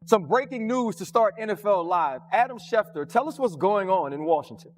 Some breaking news to start NFL Live. Adam Schefter, tell us what's going on in Washington.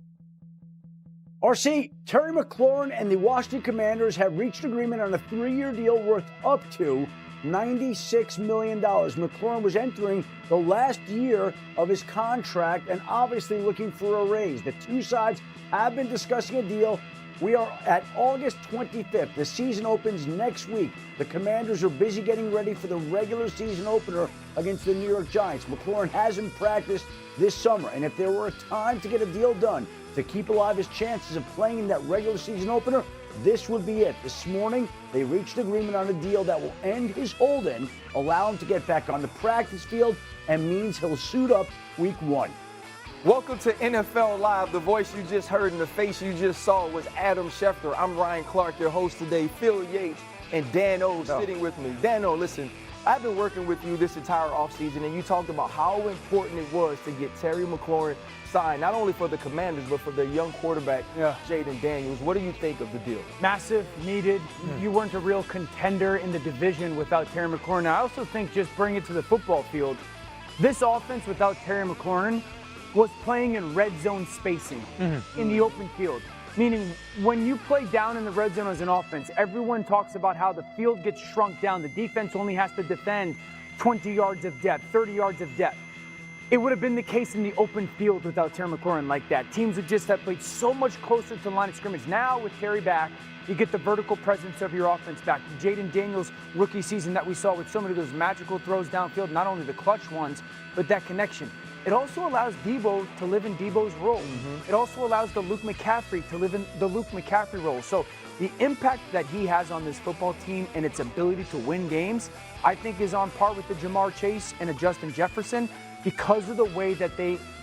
RC, Terry McLaurin and the Washington Commanders have reached agreement on a 3-year deal worth up to $96 million. McLaurin was entering the last year of his contract and obviously looking for a raise. The two sides have been discussing a deal. We are at August 25th. The season opens next week. The Commanders are busy getting ready for the regular season opener against the New York Giants. McLaurin hasn't practiced this summer, and if there were a time to get a deal done to keep alive his chances of playing in that regular season opener, this would be it. This morning, they reached agreement on a deal that will end his hold-in, allow him to get back on the practice field, and means he'll suit up week 1. Welcome to NFL Live. The voice you just heard and the face you just saw was Adam Schefter. I'm Ryan Clark, your host today. Phil Yates and Dan O sitting with me. Dan O, listen, I've been working with you this entire offseason, and you talked about how important it was to get Terry McLaurin signed, not only for the Commanders, but for their young quarterback, Jayden Daniels. What do you think of the deal? Massive, needed. You weren't a real contender in the division without Terry McLaurin. I also think just bring it to the football field. This offense without Terry McLaurin was playing in red zone spacing in the open field. Meaning, when you play down in the red zone as an offense, everyone talks about how the field gets shrunk down. The defense only has to defend 20 yards of depth, 30 yards of depth. It would have been the case in the open field without Terry McLaurin like that. Teams would just have played so much closer to the line of scrimmage. Now, with Terry back, you get the vertical presence of your offense back. Jayden Daniels' rookie season that we saw with so many of those magical throws downfield, not only the clutch ones, but that connection. It also allows Debo to live in Debo's role. It also allows the Luke McCaffrey to live in the Luke McCaffrey role. So the impact that he has on this football team and its ability to win games, I think is on par with the Jamar Chase and a Justin Jefferson because of the way that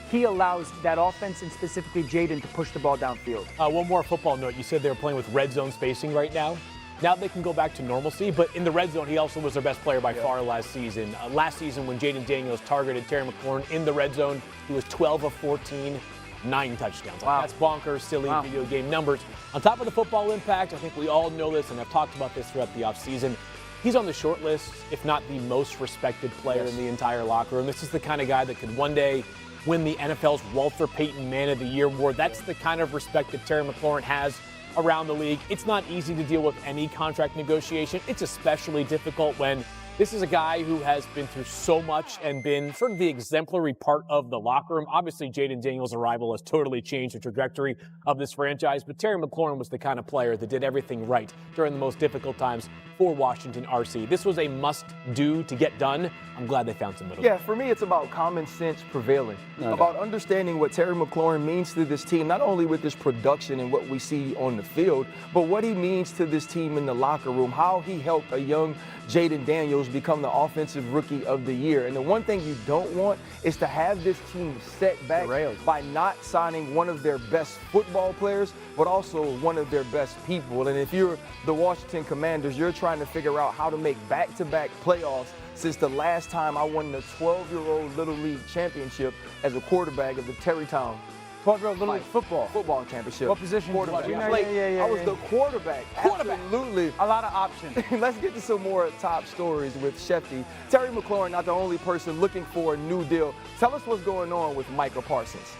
he allows that offense and specifically Jayden to push the ball downfield. One more football note. You said they were playing with red zone spacing right now. Now they can go back to normalcy, but in the red zone, he also was their best player by far last season. Last season, when Jayden Daniels targeted Terry McLaurin in the red zone, he was 12 of 14, 9 touchdowns. Wow. That's bonkers, silly video game numbers. On top of the football impact, I think we all know this, and I've talked about this throughout the offseason. He's on the short list, if not the most respected player in the entire locker room. This is the kind of guy that could one day win the NFL's Walter Payton Man of the Year award. That's the kind of respect that Terry McLaurin has around the league. It's not easy to deal with any contract negotiation. It's especially difficult when this is a guy who has been through so much and been sort of the exemplary part of the locker room. Obviously, Jayden Daniels' arrival has totally changed the trajectory of this franchise, but Terry McLaurin was the kind of player that did everything right during the most difficult times for Washington, RC. This was a must-do to get done. I'm glad they found some middle. Yeah, for me, it's about common sense prevailing, about understanding what Terry McLaurin means to this team, not only with his production and what we see on the field, but what he means to this team in the locker room, how he helped a young Jayden Daniels become the offensive rookie of the year. And the one thing you don't want is to have this team set back by not signing one of their best football players, but also one of their best people. And if you're the Washington Commanders, you're trying to figure out how to make back-to-back playoffs since the last time I won the 12-year-old Little League championship as a quarterback of the Terrytown 12-year-old Little League football championship. What position? Quarterback. I was the quarterback. Absolutely. A lot of options. Let's get to some more top stories with Shefty. Terry McLaurin, not the only person looking for a new deal. Tell us what's going on with Micah Parsons.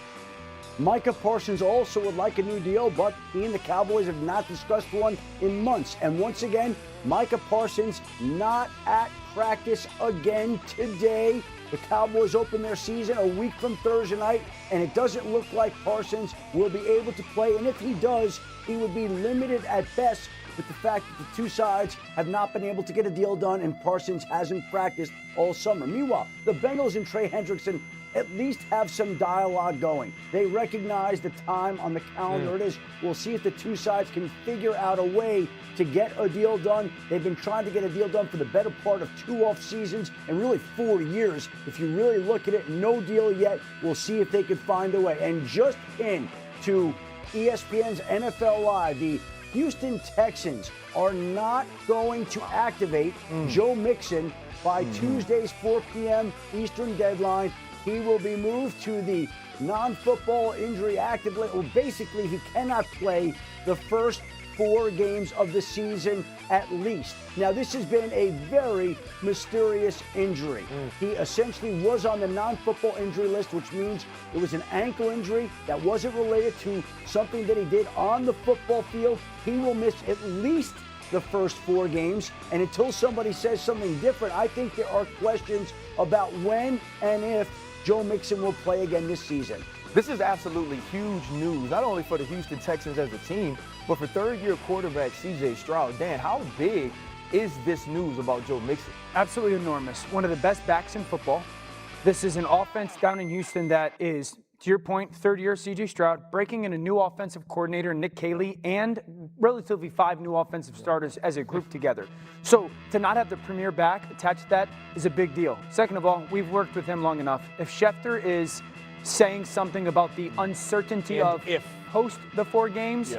Micah Parsons also would like a new deal, but he and the Cowboys have not discussed one in months. And once again, Micah Parsons not at practice again today. The Cowboys open their season a week from Thursday night, and it doesn't look like Parsons will be able to play. And if he does, he would be limited at best with the fact that the two sides have not been able to get a deal done, and Parsons hasn't practiced all summer. Meanwhile, the Bengals and Trey Hendrickson at least have some dialogue going. They recognize the time on the calendar it is. We'll see if the two sides can figure out a way to get a deal done. They've been trying to get a deal done for the better part of 2 off seasons and really 4 years. If you really look at it, no deal yet. We'll see if they can find a way. And just into ESPN's NFL Live, the Houston Texans are not going to activate Joe Mixon by Tuesday's 4 p.m. Eastern deadline. He will be moved to the non-football injury active list. Well, basically, he cannot play the first 4 games of the season at least. Now, this has been a very mysterious injury. He essentially was on the non-football injury list, which means it was an ankle injury that wasn't related to something that he did on the football field. He will miss at least the first 4 games, and until somebody says something different, I think there are questions about when and if Joe Mixon will play again this season. This is absolutely huge news, not only for the Houston Texans as a team, but for third-year quarterback C.J. Stroud. Dan, how big is this news about Joe Mixon? Absolutely enormous. One of the best backs in football. This is an offense down in Houston that is, to your point, third-year C.J. Stroud, breaking in a new offensive coordinator, Nick Caley, and relatively 5 new offensive starters as a group together. So to not have the premier back attached to that is a big deal. Second of all, we've worked with him long enough. If Schefter is saying something about the uncertainty And of if post the 4 games,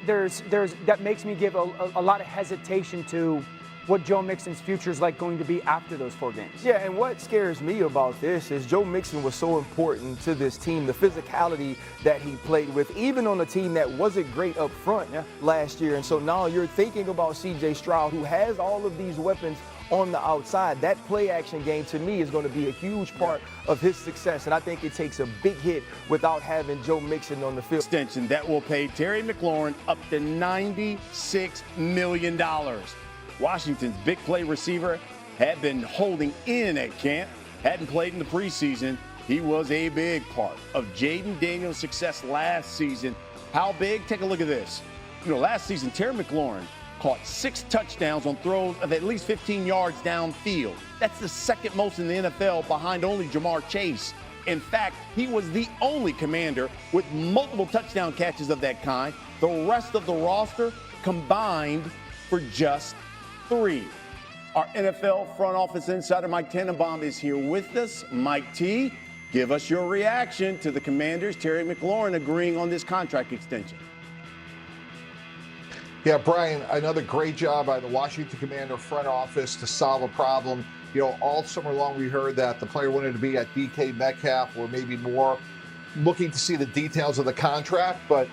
there's that makes me give a lot of hesitation to what Joe Mixon's future is like going to be after those 4 games. Yeah, and what scares me about this is Joe Mixon was so important to this team, the physicality that he played with, even on a team that wasn't great up front last year. And so now you're thinking about C.J. Stroud, who has all of these weapons on the outside. That play action game, to me, is going to be a huge part of his success. And I think it takes a big hit without having Joe Mixon on the field. Extension that will pay Terry McLaurin up to $96 million. Washington's big play receiver had been holding in at camp, hadn't played in the preseason. He was a big part of Jayden Daniels' success last season. How big? Take a look at this. Last season, Terry McLaurin caught 6 touchdowns on throws of at least 15 yards downfield. That's the second most in the NFL, behind only Jamar Chase. In fact, he was the only commander with multiple touchdown catches of that kind. The rest of the roster combined for just 3. Our NFL front office insider Mike Tannenbaum is here with us. Mike T, give us your reaction to the Commanders' Terry McLaurin agreeing on this contract extension. Yeah, Brian, another great job by the Washington Commander front office to solve a problem. All summer long we heard that the player wanted to be at DK Metcalf or maybe more, looking to see the details of the contract, but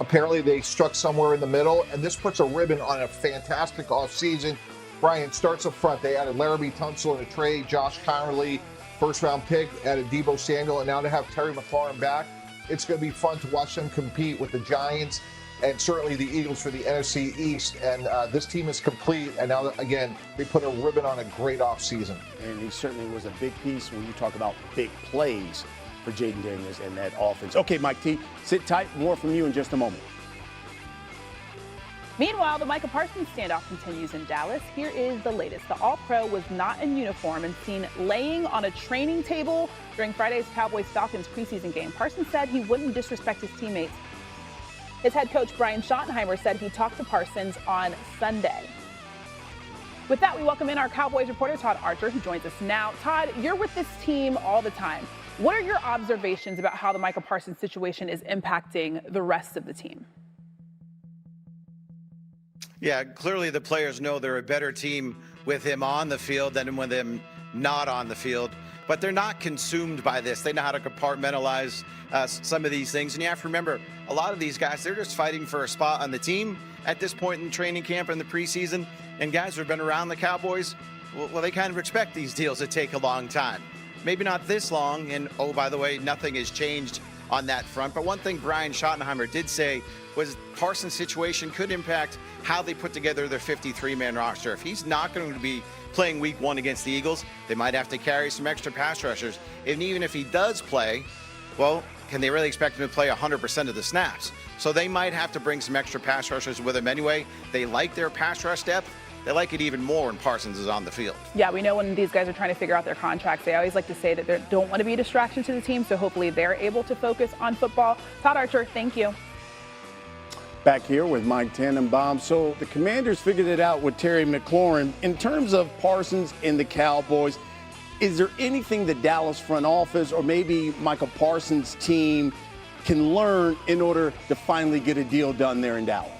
apparently they struck somewhere in the middle, and this puts a ribbon on a fantastic offseason. Brian, starts up front. They added Laramie Tunsil in a trade, Josh Connerly, first-round pick, added Deebo Samuel, and now to have Terry McLaurin back, it's going to be fun to watch them compete with the Giants and certainly the Eagles for the NFC East. And this team is complete, and now, again, they put a ribbon on a great offseason. And he certainly was a big piece when you talk about big plays for Jayden Daniels and that offense. Okay, Mike T, sit tight. More from you in just a moment. Meanwhile, the Micah Parsons standoff continues in Dallas. Here is the latest. The All-Pro was not in uniform and seen laying on a training table during Friday's Cowboys-Falcons preseason game. Parsons said he wouldn't disrespect his teammates. His head coach, Brian Schottenheimer, said he talked to Parsons on Sunday. With that, we welcome in our Cowboys reporter, Todd Archer, who joins us now. Todd, you're with this team all the time. What are your observations about how the Micah Parsons situation is impacting the rest of the team? Yeah, clearly the players know they're a better team with him on the field than with him not on the field. But they're not consumed by this. They know how to compartmentalize some of these things. And you have to remember, a lot of these guys, they're just fighting for a spot on the team at this point in training camp and the preseason. And guys who have been around the Cowboys, well, they kind of expect these deals to take a long time. Maybe not this long. And, oh, by the way, nothing has changed on that front. But one thing Brian Schottenheimer did say was Parsons' situation could impact how they put together their 53-man roster. If he's not going to be playing week 1 against the Eagles, they might have to carry some extra pass rushers. And even if he does play, well, can they really expect him to play 100% of the snaps? So they might have to bring some extra pass rushers with him anyway. They like their pass rush depth. They like it even more when Parsons is on the field. Yeah, we know when these guys are trying to figure out their contracts, they always like to say that they don't want to be a distraction to the team, so hopefully they're able to focus on football. Todd Archer, thank you. Back here with Mike Tannenbaum. So the Commanders figured it out with Terry McLaurin. In terms of Parsons and the Cowboys, is there anything the Dallas front office or maybe Michael Parsons' team can learn in order to finally get a deal done there in Dallas?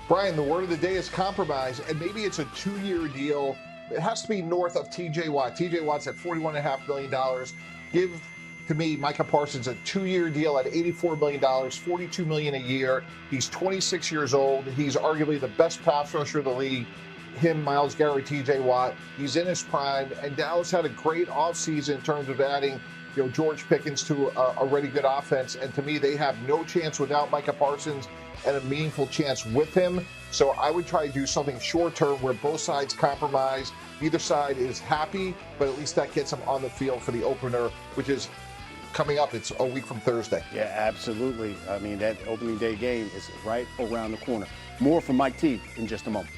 Brian, the word of the day is compromise, and maybe it's a 2-year deal. It has to be north of T.J. Watt. T.J. Watt's at $41.5 million. Give To me, Micah Parsons, a 2-year deal at $84 million, $42 million a year. He's 26 years old. He's arguably the best pass rusher in the league. Him, Myles Garrett, TJ Watt. He's in his prime. And Dallas had a great offseason in terms of adding George Pickens to a really good offense. And to me, they have no chance without Micah Parsons and a meaningful chance with him. So I would try to do something short term where both sides compromise. Neither side is happy, but at least that gets them on the field for the opener, which is coming up. It's a week from Thursday. Yeah, absolutely. I mean, that opening day game is right around the corner. More from Mike T in just a moment.